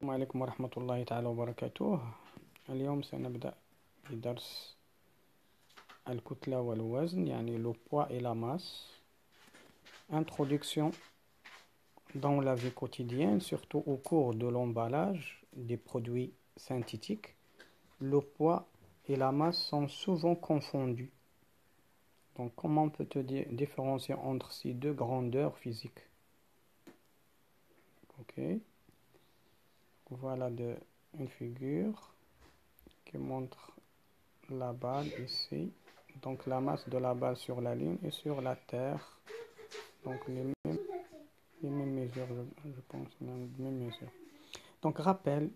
السلام عليكم ورحمة الله تعالى وبركاته. اليوم سنبدأ بدرس الكتلة والوزن يعني le poids et la masse. Introduction dans la vie quotidienne, surtout au cours de l'emballage des produits synthétiques. Le poids et la masse sont souvent confondus. Donc comment on peut différencier entre ces deux grandeurs physiques? Ok. Voilà une figure qui montre la balle ici. Donc la masse de la balle sur la Lune et sur la Terre. Donc les mêmes mesures, je pense, les mêmes mesures. Donc rappel,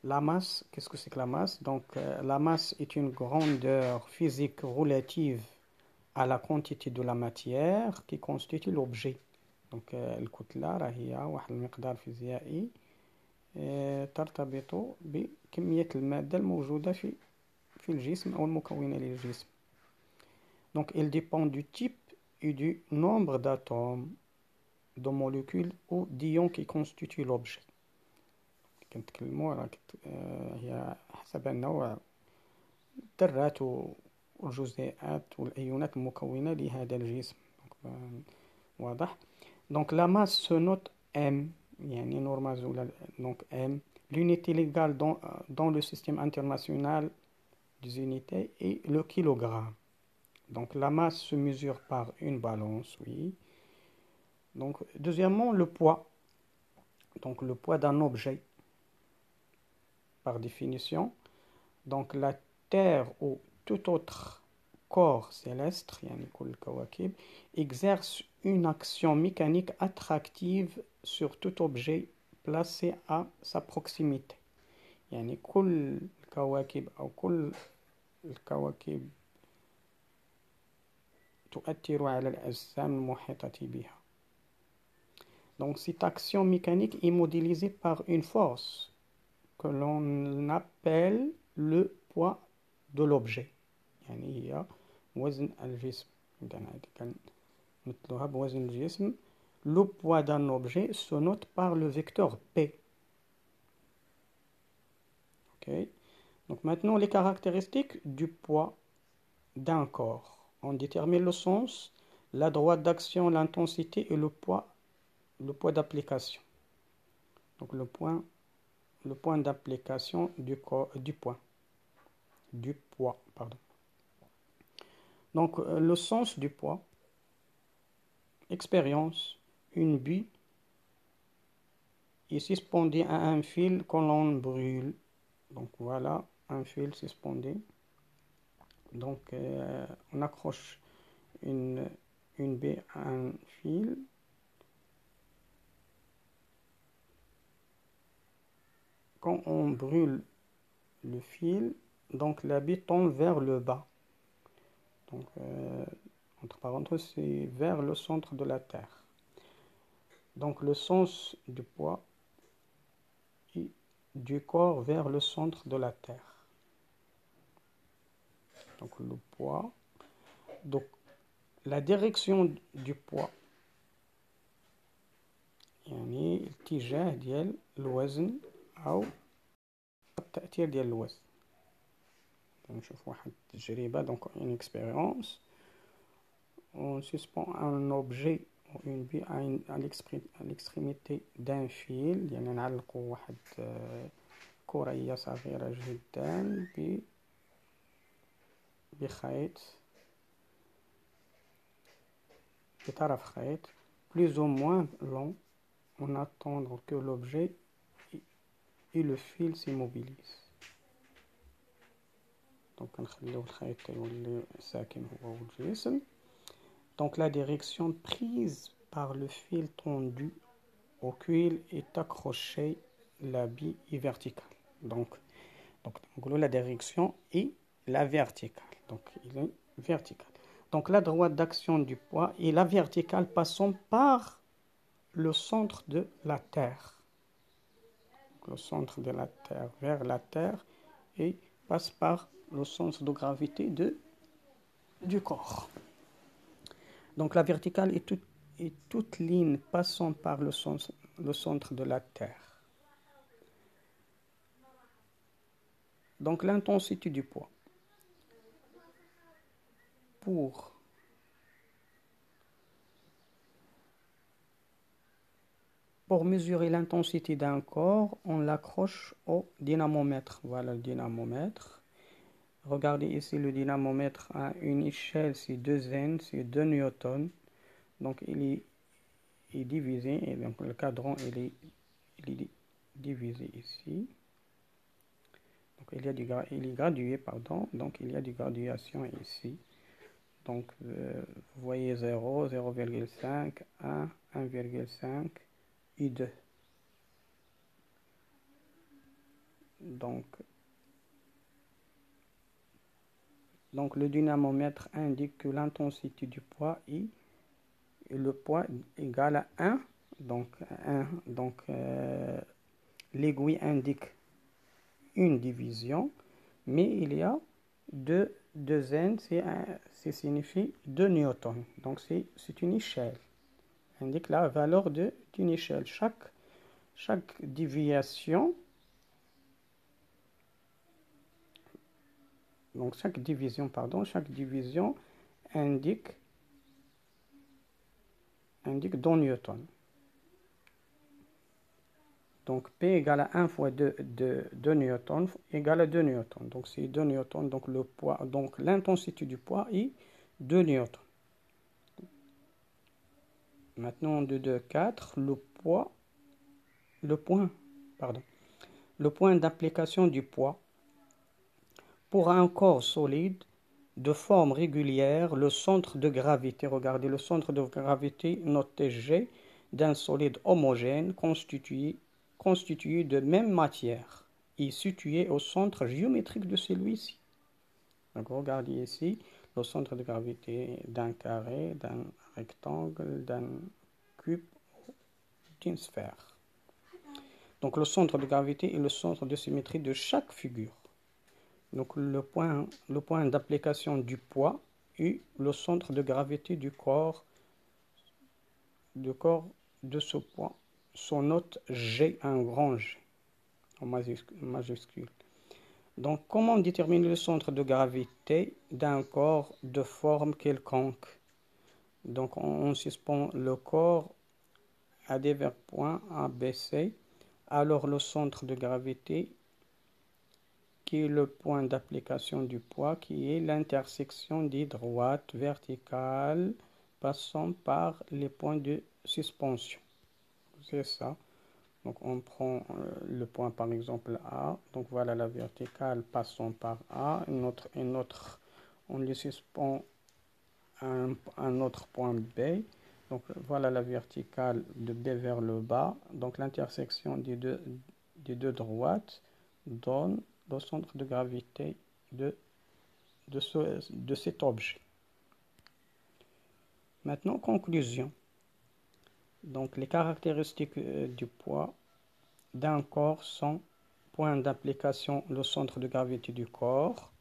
la masse, qu'est-ce que c'est que la masse? Donc la masse est une grandeur physique relative à la quantité de la matière qui constitue l'objet. Donc الكتلة راهي واحد المقدار فيزيائي ترتبط بكمية المادة الموجودة في الجسم أو المكونة للجسم. Donc elle dépend du type et du nombre d'atomes, de molécules ou d'ions qui constituent l'objet. كنتكلموا هي حسب النوع الذرات والجزيئات والأيونات المكونة لهذا الجسم. واضح. Donc la masse se note M, يعني نورمال donc M. L'unité légale dans le système international des unités est le kilogramme. Donc la masse se mesure par une balance, oui. Donc deuxièmement, le poids. Donc le poids d'un objet, par définition. Donc la Terre ou tout autre corps céleste, يعني كل الكواكب, exerce une action mécanique attractive sur tout objet placé à sa proximité. يعني كل الكواكب أو كل الكواكب تؤثر على الأجسام المحيطة بها. Donc cette action mécanique est modélisée par une force que l'on appelle le poids de l'objet. يعني هي وزن الجسم. مثلها بوزن الجسم. Le poids d'un objet se note par le vecteur P. Okay. Donc maintenant les caractéristiques du poids d'un corps. On détermine le sens, la droite d'action, l'intensité et le poids d'application. Donc le point d'application du poids. Pardon. Donc le sens du poids, expérience, une bille est suspendue à un fil que l'on brûle. Donc voilà un fil suspendu. Donc on accroche une baie à un fil. Quand on brûle le fil, donc la baie tombe vers le bas. Donc entre parenthèses, c'est vers le centre de la Terre. Donc le sens du poids est du corps vers le centre de la Terre. Donc le poids. Donc la direction du poids يعني الاتجاه ديال الوزن أو التأثير ديال الوزن. نشوف واحد التجربة. Donc une expérience. On suspend un objet ou une bille à l'extrémité d'un fil. يعني نعلقوا واحد كرية صغيرة جدا بخيط بطرف خيط plus ou moins long en attendant que l'objet et le fil s'immobilisent. Donc نخليو الخيط يولي ساكن هو والجسم. Donc la direction prise par le fil tendu au fil est accrochée, la bille est verticale. Donc la direction est la verticale. Donc il est vertical. Donc la droite d'action du poids est la verticale passant par le centre de la Terre. Le centre de la Terre vers la Terre et passe par le centre de gravité du corps. Donc la verticale est toute ligne passant par le centre de la Terre. Donc l'intensité du poids. Pour mesurer l'intensité d'un corps, on l'accroche au dynamomètre. Voilà le dynamomètre. Regardez ici le dynamomètre à une échelle, c'est 2N, c'est 2 newtons. Donc il est divisé, et donc le cadran il est divisé ici. Donc il est gradué, pardon. Donc il y a des graduations ici. Donc vous voyez 0, 0,5, 1, 1,5 et 2. Donc le dynamomètre indique que l'intensité du poids est le poids égal à 1. Donc l'aiguille indique une division, mais il y a 2 N, c'est signifie 2 newtons. Donc c'est une échelle. Indique la valeur d'une échelle. Chaque déviation, donc chaque division indique 2 newtons. Donc P égale à 1 fois 2 newtons égale à 2 newtons. Donc c'est 2 newtons, donc le poids, donc l'intensité du poids est 2 newtons. Maintenant, 4, le point d'application du poids. Pour un corps solide de forme régulière, le centre de gravité, regardez le centre de gravité noté G d'un solide homogène constitué de même matière est situé au centre géométrique de celui-ci. Donc regardez ici le centre de gravité d'un carré, d'un rectangle, d'un cube, d'une sphère. Donc le centre de gravité est le centre de symétrie de chaque figure. Donc le point d'application du poids est le centre de gravité du corps de ce poids. Son note G, un grand G, en majuscule. Donc comment déterminer le centre de gravité d'un corps de forme quelconque? Donc on suspend le corps à divers points A, B, C. Alors le centre de gravité qui est le point d'application du poids, qui est l'intersection des droites verticales passant par les points de suspension. C'est ça. Donc on prend le point par exemple A. Donc voilà la verticale passant par A. On le suspend à un autre point B. Donc voilà la verticale de B vers le bas. Donc l'intersection des deux droites donne le centre de gravité de cet objet. Maintenant, conclusion. Donc les caractéristiques du poids d'un corps sont: point d'application, le centre de gravité du corps.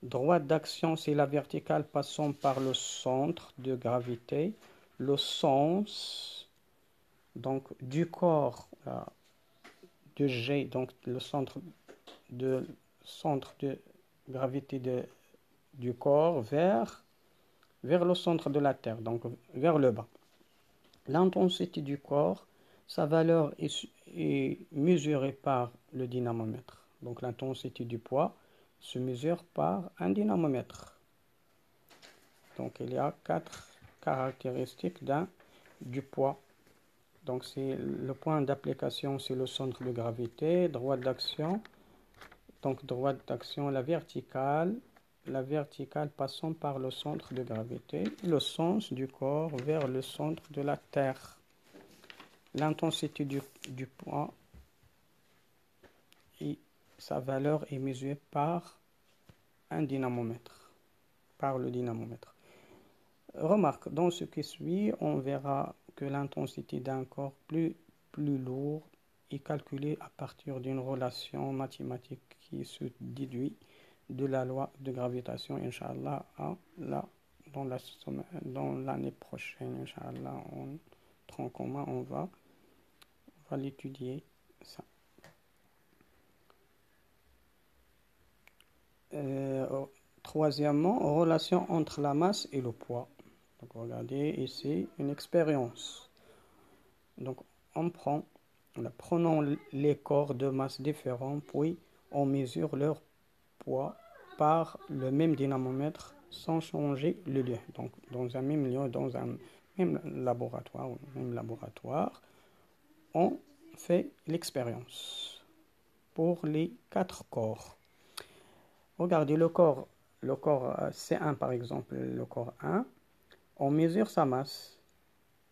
Droite d'action, c'est la verticale passant par le centre de gravité. Le sens donc du corps de G, donc le centre de gravité du corps vers le centre de la Terre, donc vers le bas. L'intensité du corps, sa valeur est mesurée par le dynamomètre. Donc l'intensité du poids se mesure par un dynamomètre. Donc il y a 4 caractéristiques du poids. Donc c'est le point d'application, c'est le centre de gravité, droite d'action. Donc droite d'action, la verticale passant par le centre de gravité, le sens du corps vers le centre de la Terre. L'intensité du poids et sa valeur est mesurée par un dynamomètre, par le dynamomètre. Remarque, dans ce qui suit, on verra que l'intensité d'un corps plus lourd est calculée à partir d'une relation mathématique qui se déduit de la loi de gravitation, Inch'Allah, dans l'année prochaine, Inch'Allah, en tronc commun, on va l'étudier ça. Troisièmement, relation entre la masse et le poids. Donc regardez ici une expérience. Donc prenons les corps de masse différents, puis on mesure leur poids par le même dynamomètre sans changer le lieu. Donc dans un même lieu, dans un même laboratoire, on fait l'expérience pour les 4 corps. Regardez le corps C1 par exemple, le corps 1, on mesure sa masse,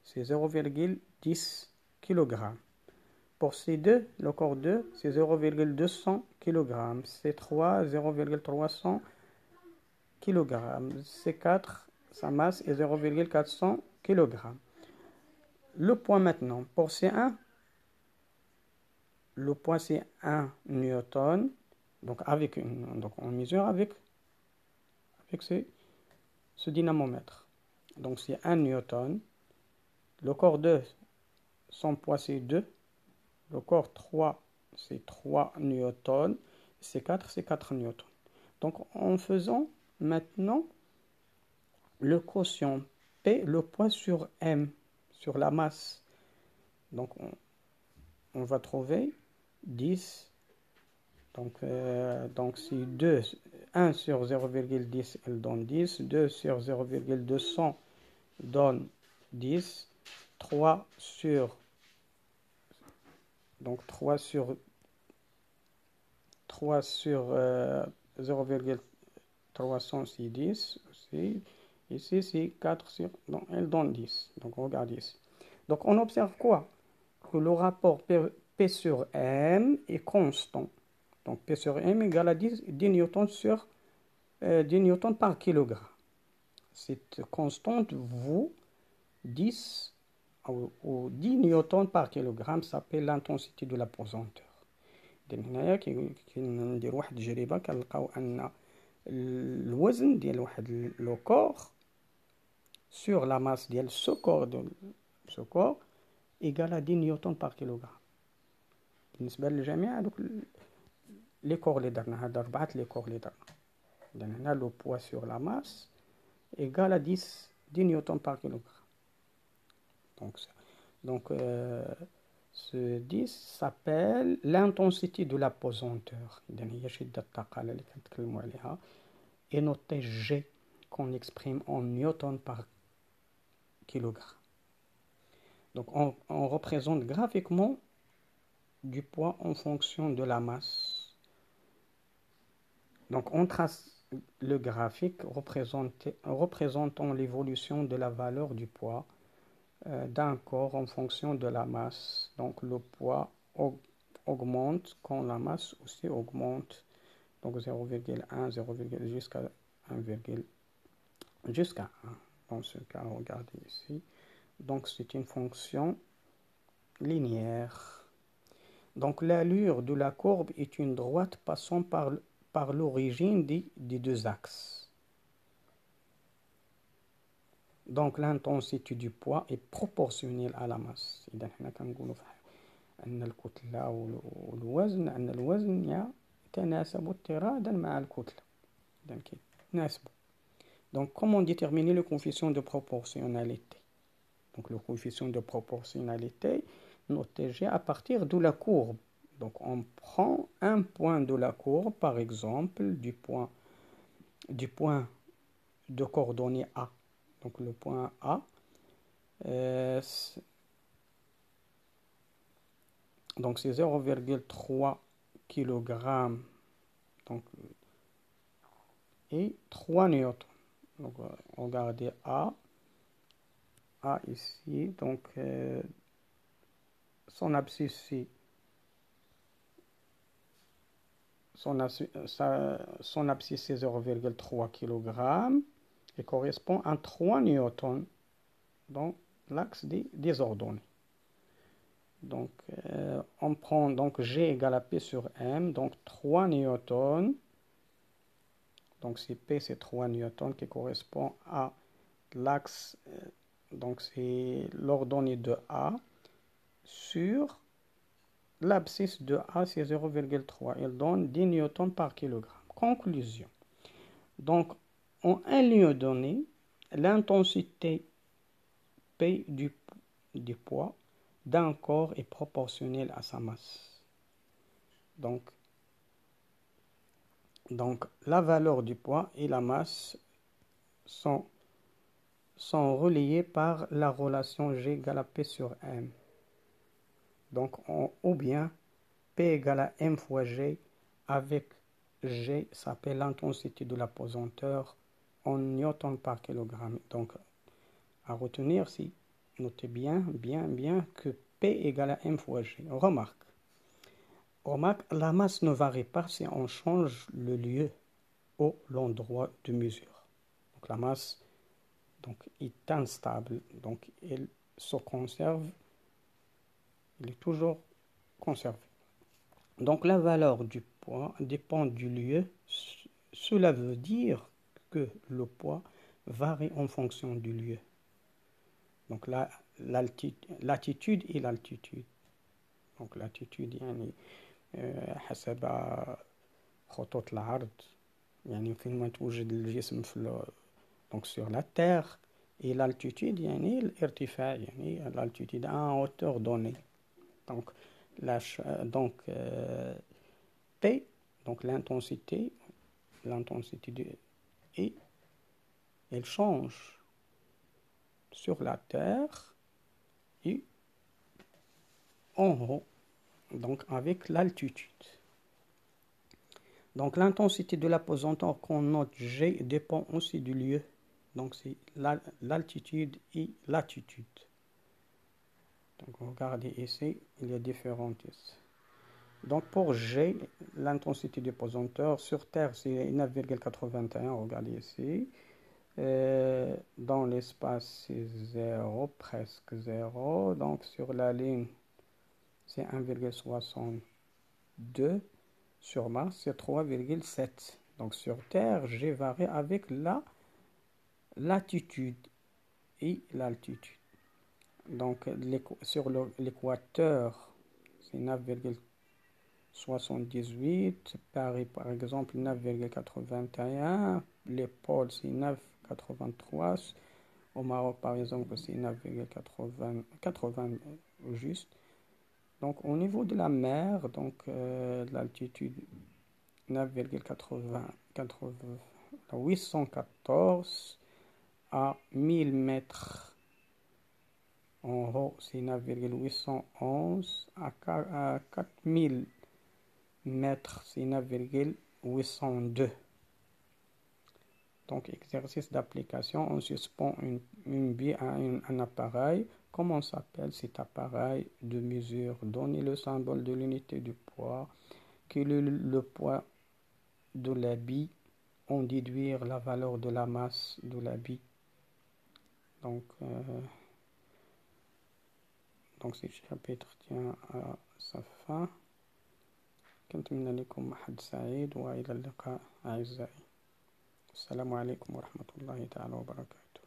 c'est 0,10 kg. Pour C2, le corps 2, c'est 0,200 kg. C3, 0,300 kg. C4, sa masse est 0,400 kg. Le poids maintenant, pour C1, le poids c'est 1 newton. Donc on mesure avec ce dynamomètre. Donc c'est 1 newton. Le corps 2, son poids c'est 2. Le corps 3, c'est 3 newtons. C4, c'est 4 newtons. Donc en faisant maintenant le quotient P, le poids sur M, sur la masse. Donc on va trouver 10. Donc si 1 sur 0,10, elle donne 10. 2 sur 0,200 donne 10. 3 sur 0,300, c'est 10 aussi. Ici, c'est 4 sur... Donc, elle donne 10. Donc, regardez ici. Donc, on observe quoi? Que le rapport P sur M est constant. Donc, P sur M égale à 10 newtons sur 10 newtons par kilogramme. Cette constante vaut 10 ou 10 newtons par kilogramme s'appelle l'intensité de la pesanteur. هنايا كندير واحد التجربه كنلقاو ان الوزن ديال واحد لو كور sur la masse ديال ce corps égal à 10 نيوتن par kilogramme. بالنسبه للجميع هذوك لي كور اللي درنا، هاد 4 لي كور اللي درنا، اذا هنا لو poids sur la masse égal à 10 نيوتن par kilogramme. Donc ce 10 s'appelle l'intensité de la pesanteur. Et noté G qu'on exprime en newton par kilogramme. Donc on représente graphiquement du poids en fonction de la masse. Donc on trace le graphique représentant l'évolution de la valeur du poids d'un corps en fonction de la masse. Donc le poids augmente quand la masse aussi augmente. Donc 0,1, 0, jusqu'à 1, jusqu'à 1. Dans ce cas, regardez ici. Donc c'est une fonction linéaire. Donc l'allure de la courbe est une droite passant par l'origine des deux axes. Donc l'intensité du poids est proportionnelle à la masse. إذا حنا كنقولوا أن الكتلة والوزن أن الوزن يتناسب اضطرادا مع الكتلة. إذا كيتناسبوا. Donc comment déterminer le coefficient de proportionnalité? Donc le coefficient de proportionnalité noté G à partir de la courbe. Donc on prend un point de la courbe, par exemple du point de coordonnée A. Donc le point A, donc c'est 0,3 kg donc, et 3 newtons. Donc regardez A ici, donc son abscisse c'est son abscisse c'est 0,3 kg et correspond à 3 newtons dans l'axe des ordonnées. Donc on prend donc G égale à P sur M, donc 3 newtons. Donc c'est P, c'est 3 newtons qui correspond à l'axe, donc c'est l'ordonnée de A sur l'abscisse de A, c'est 0,3. Il donne 10 newtons par kilogramme. Conclusion. Donc, en un lieu donné, l'intensité P du poids d'un corps est proportionnelle à sa masse. Donc, la valeur du poids et la masse sont reliés par la relation G égale à P sur M. Donc, ou bien P égale à M fois G avec G s'appelle l'intensité de la pesanteur en newton par kilogramme. Donc, à retenir, si notez bien que P égale à M fois G. Remarque, la masse ne varie pas si on change le lieu ou l'endroit de mesure. Donc, la masse est instable, donc elle se conserve, elle est toujours conservée. Donc la valeur du poids dépend du lieu. Cela veut dire que le poids varie en fonction du lieu. Donc l'attitude et l'altitude. Donc l'attitude يعني حسب خطوط العرض يعني فين ما توجد الجسم donc sur la terre, et l'altitude يعني الارتفاع يعني l'altitude à une hauteur donnée. Donc T, donc l'intensité et elle change sur la terre et en haut, donc avec l'altitude. Donc l'intensité de la pesanteur qu'on note G dépend aussi du lieu. Donc c'est l'altitude et latitude. Donc regardez ici, il y a différentes. Donc pour G, l'intensité de pesanteur sur Terre c'est 9,81, regardez ici. Dans l'espace c'est 0, presque 0. Donc sur la ligne c'est 1,62. Sur Mars c'est 3,7. Donc sur Terre G varie avec la latitude et l'altitude. Donc sur l'équateur c'est 9,78. Paris par exemple 9,81. Les pôles c'est 9,83. Au Maroc par exemple c'est 9,80 juste. Donc au niveau de la mer, donc l'altitude 9,80 814 à 1000 mètres en haut c'est 9,811 à 4000 mètres c'est 9,802. Donc exercice d'application, on suspend une bille à un appareil. Comment s'appelle cet appareil de mesure? Donnez le symbole de l'unité du poids. Quel est le poids de la bille? On déduire la valeur de la masse de la bille. Donc ce chapitre tient à sa fin. كنتمنى لكم أحد سعيد وإلى اللقاء أعزائي. السلام عليكم ورحمة الله تعالى وبركاته.